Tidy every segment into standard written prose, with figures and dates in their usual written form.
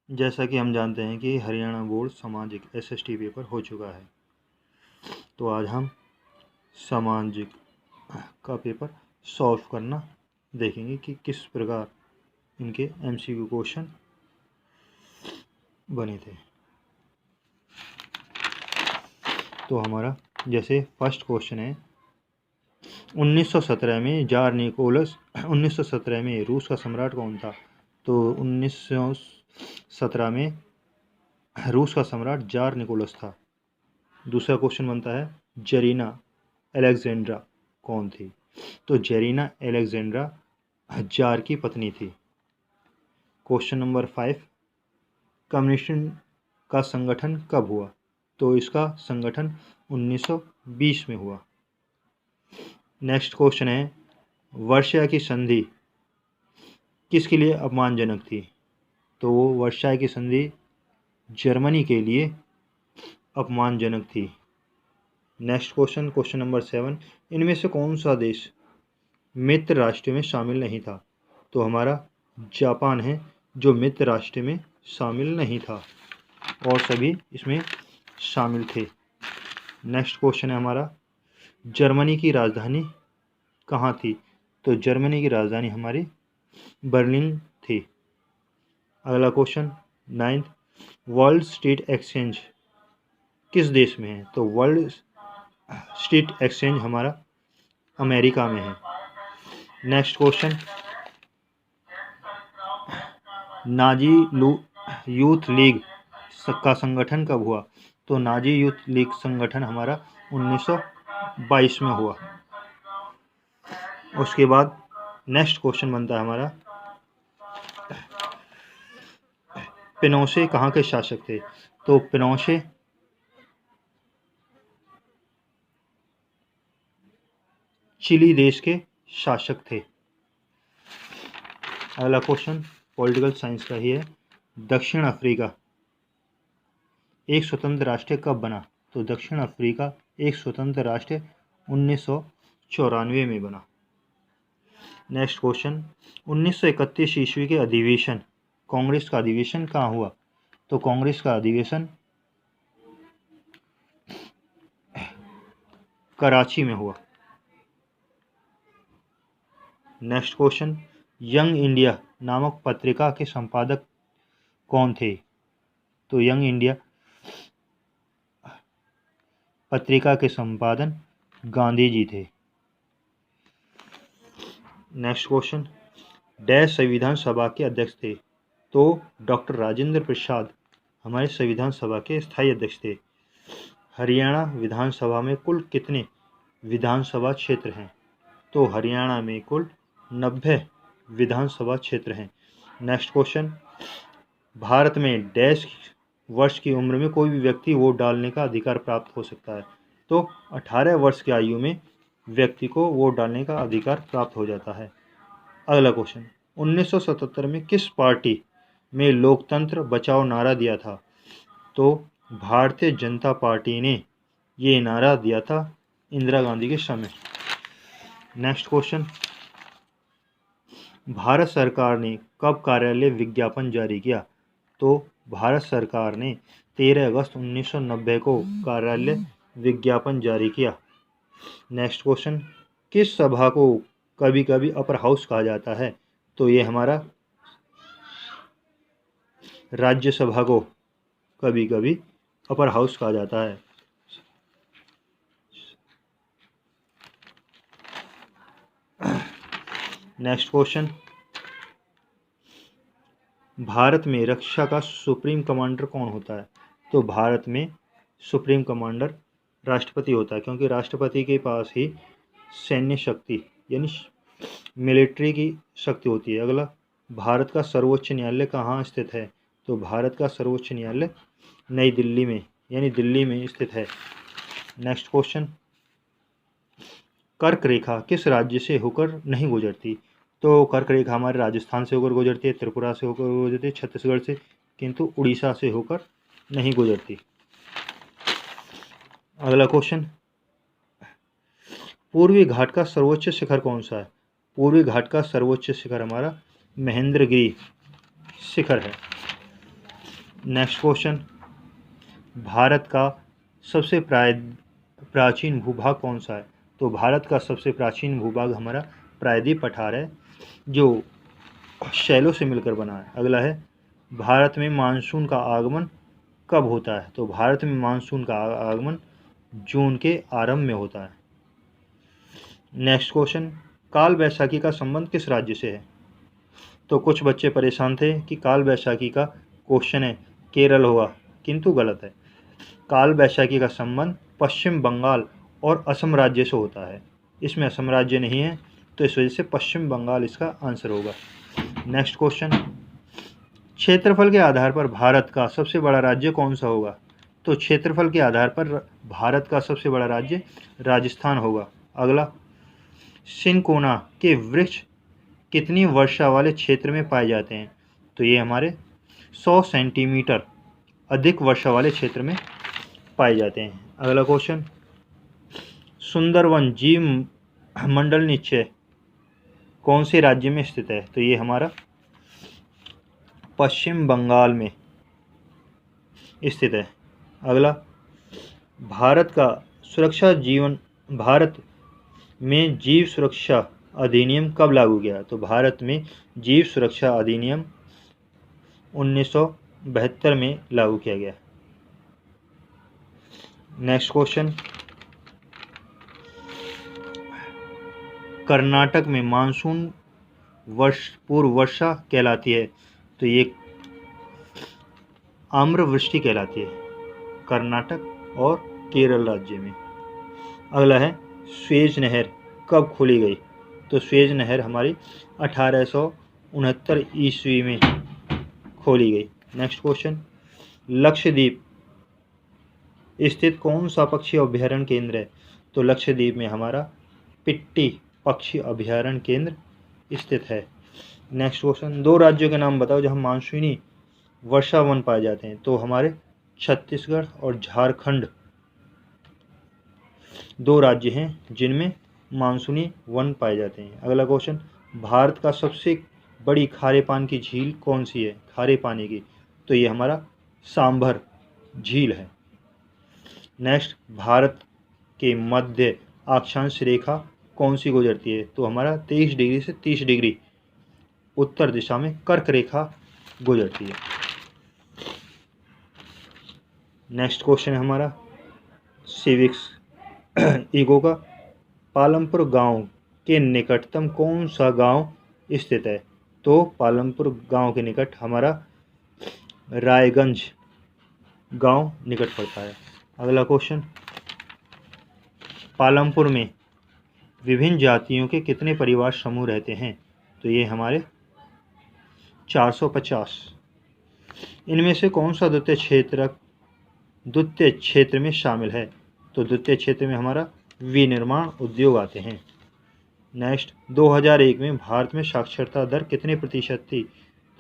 जैसा कि हम जानते हैं कि हरियाणा बोर्ड सामाजिक SST पेपर हो चुका है, तो आज हम सामाजिक का पेपर सॉल्व करना देखेंगे कि किस प्रकार इनके MCQ क्वेश्चन बने थे। तो हमारा जैसे फर्स्ट क्वेश्चन है, 1917 में जार निकोलस 1917 में रूस का सम्राट कौन था? तो 1917 में रूस का सम्राट जार निकोलस था। दूसरा क्वेश्चन बनता है, जरीना अलेक्जेंड्रा कौन थी? तो जरीना अलेक्जेंड्रा जार की पत्नी थी। क्वेश्चन नंबर 5, कम्युनिस्ट का संगठन कब हुआ? तो इसका संगठन 1920 में हुआ। नेक्स्ट क्वेश्चन है, वर्षा की संधि किसके लिए अपमानजनक थी? तो वो वर्षा की संधि जर्मनी के लिए अपमानजनक थी। नेक्स्ट क्वेश्चन, क्वेश्चन नंबर 7, इनमें से कौन सा देश मित्र राष्ट्र में शामिल नहीं था? तो हमारा जापान है जो मित्र राष्ट्र में शामिल नहीं था और सभी इसमें शामिल थे। नेक्स्ट क्वेश्चन है हमारा, जर्मनी की राजधानी कहाँ थी? तो जर्मनी की राजधानी हमारी बर्लिन थी। अगला क्वेश्चन 9, वर्ल्ड स्ट्रीट एक्सचेंज किस देश में है? तो वर्ल्ड स्ट्रीट एक्सचेंज हमारा अमेरिका में है। Next question, Nazi youth league का संगठन कब हुआ? तो नाजी यूथ लीग संगठन हमारा 1922 में हुआ। उसके बाद नेक्स्ट क्वेश्चन बनता है हमारा, पिनोशे कहाँ के शासक थे? तो पिनोशे चिली देश के शासक थे। अगला क्वेश्चन पॉलिटिकल साइंस का ही है, दक्षिण अफ्रीका एक स्वतंत्र राष्ट्र कब बना? तो दक्षिण अफ्रीका एक स्वतंत्र राष्ट्र 1994 में बना। नेक्स्ट क्वेश्चन, 1931 ईस्वी के अधिवेशन, कांग्रेस का अधिवेशन कहाँ हुआ? तो कांग्रेस का अधिवेशन कराची में हुआ। नेक्स्ट क्वेश्चन, यंग इंडिया नामक पत्रिका के संपादक कौन थे? तो यंग इंडिया पत्रिका के संपादन गांधी जी थे। नेक्स्ट क्वेश्चन, डैश संविधान सभा के अध्यक्ष थे? तो डॉक्टर राजेंद्र प्रसाद हमारे संविधान सभा के स्थायी अध्यक्ष थे। हरियाणा विधानसभा में कुल कितने विधानसभा क्षेत्र हैं? तो हरियाणा में कुल 90 विधानसभा क्षेत्र हैं। नेक्स्ट क्वेश्चन, भारत में डैश वर्ष की उम्र में कोई भी व्यक्ति वोट डालने का अधिकार प्राप्त हो सकता है? तो 18 वर्ष की आयु में व्यक्ति को वोट डालने का अधिकार प्राप्त हो जाता है। अगला क्वेश्चन, 1977 में किस पार्टी में लोकतंत्र बचाओ नारा दिया था? तो भारतीय जनता पार्टी ने ये नारा दिया था इंदिरा गांधी के समय। नेक्स्ट क्वेश्चन, भारत सरकार ने कब कार्यालय विज्ञापन जारी किया? तो भारत सरकार ने 13 अगस्त 1990 को कार्यालय विज्ञापन जारी किया। नेक्स्ट क्वेश्चन, किस सभा को कभी कभी अपर हाउस कहा जाता है? तो ये हमारा राज्यसभा को कभी कभी अपर हाउस कहा जाता है। नेक्स्ट क्वेश्चन, भारत में रक्षा का सुप्रीम कमांडर कौन होता है? तो भारत में सुप्रीम कमांडर राष्ट्रपति होता है, क्योंकि राष्ट्रपति के पास ही सैन्य शक्ति यानी मिलिट्री की शक्ति होती है। अगला, भारत का सर्वोच्च न्यायालय कहाँ स्थित है? तो भारत का सर्वोच्च न्यायालय नई दिल्ली में यानी दिल्ली में स्थित है। नेक्स्ट क्वेश्चन, कर्क रेखा किस राज्य से होकर नहीं गुजरती? तो कर्क रेखा हमारे राजस्थान से होकर गुजरती है, त्रिपुरा से होकर गुजरती है, छत्तीसगढ़ से, किंतु उड़ीसा से होकर नहीं गुजरती। अगला क्वेश्चन, पूर्वी घाट का सर्वोच्च शिखर कौन सा है? पूर्वी घाट का सर्वोच्च शिखर हमारा महेंद्रगिरी शिखर है। नेक्स्ट क्वेश्चन, भारत का सबसे प्राचीन भूभाग कौन सा है? तो भारत का सबसे प्राचीन भूभाग हमारा प्रायद्वीप पठार है, जो शैलों से मिलकर बना है। अगला है, भारत में मानसून का आगमन कब होता है? तो भारत में मानसून का आगमन जून के आरंभ में होता है। नेक्स्ट क्वेश्चन, काल वैशाखी का संबंध किस राज्य से है? तो कुछ बच्चे परेशान थे कि काल वैशाखी का क्वेश्चन है केरल होगा, किंतु गलत है। काल वैशाखी का संबंध पश्चिम बंगाल और असम राज्य से होता है। इसमें असम राज्य नहीं है, तो इस वजह से पश्चिम बंगाल इसका आंसर होगा। नेक्स्ट क्वेश्चन, क्षेत्रफल के आधार पर भारत का सबसे बड़ा राज्य कौन सा होगा? तो क्षेत्रफल के आधार पर भारत का सबसे बड़ा राज्य राजस्थान होगा। अगला, सिनकोना के वृक्ष कितनी वर्षा वाले क्षेत्र में पाए जाते हैं? तो ये हमारे 100 सेंटीमीटर अधिक वर्षा वाले क्षेत्र में पाए जाते हैं। अगला क्वेश्चन, सुंदरवन जीव मंडल निश्चय कौन से राज्य में स्थित है? तो ये हमारा पश्चिम बंगाल में स्थित है। अगला, भारत में जीव सुरक्षा अधिनियम कब लागू किया? तो भारत में जीव सुरक्षा अधिनियम 1972 में लागू किया गया। नेक्स्ट क्वेश्चन, कर्नाटक में मानसून पूर्व वर्षा कहलाती है, तो ये आम्रवृष्टि कहलाती है कर्नाटक और केरल राज्य में। अगला है, स्वेज नहर कब खोली गई? तो स्वेज नहर हमारी 1869 ईस्वी में खोली गई। नेक्स्ट क्वेश्चन, लक्षद्वीप स्थित कौन सा पक्षी अभ्यारण्य केंद्र है? तो लक्षद्वीप में हमारा पिट्टी पक्षी अभ्यारण्य केंद्र स्थित है। नेक्स्ट क्वेश्चन, दो राज्यों के नाम बताओ जहां मानसूनी वर्षा वन पाए जाते हैं। तो हमारे छत्तीसगढ़ और झारखंड दो राज्य हैं जिनमें मानसूनी वन पाए जाते हैं। अगला क्वेश्चन, भारत का सबसे बड़ी खारे पानी की झील कौन सी है खारे पानी की? तो ये हमारा सांभर झील है। नेक्स्ट, भारत के मध्य अक्षांश रेखा कौन सी गुजरती है? तो हमारा 23 डिग्री से 30 डिग्री उत्तर दिशा में कर्क रेखा गुजरती है। नेक्स्ट क्वेश्चन है हमारा सिविक्स ईगो का, पालमपुर गांव के निकटतम कौन सा गांव स्थित है? तो पालमपुर गांव के निकट हमारा रायगंज गांव निकट पड़ता है। अगला क्वेश्चन, पालमपुर में विभिन्न जातियों के कितने परिवार समूह रहते हैं? तो ये हमारे 450। इनमें से कौन सा द्वितीय क्षेत्र में शामिल है? तो द्वितीय क्षेत्र में हमारा विनिर्माण उद्योग आते हैं। नेक्स्ट, 2001 में भारत में साक्षरता दर कितने प्रतिशत थी?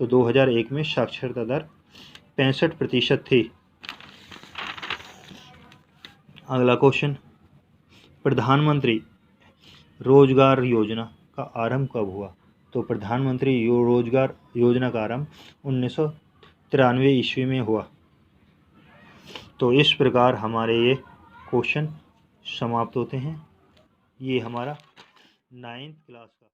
तो 2001 में साक्षरता दर 65% थी। अगला क्वेश्चन, प्रधानमंत्री रोजगार योजना का आरंभ कब हुआ? तो प्रधानमंत्री रोजगार योजना का आरंभ 1993 ईस्वी में हुआ। तो इस प्रकार हमारे ये क्वेश्चन समाप्त होते हैं। ये हमारा 9th क्लास का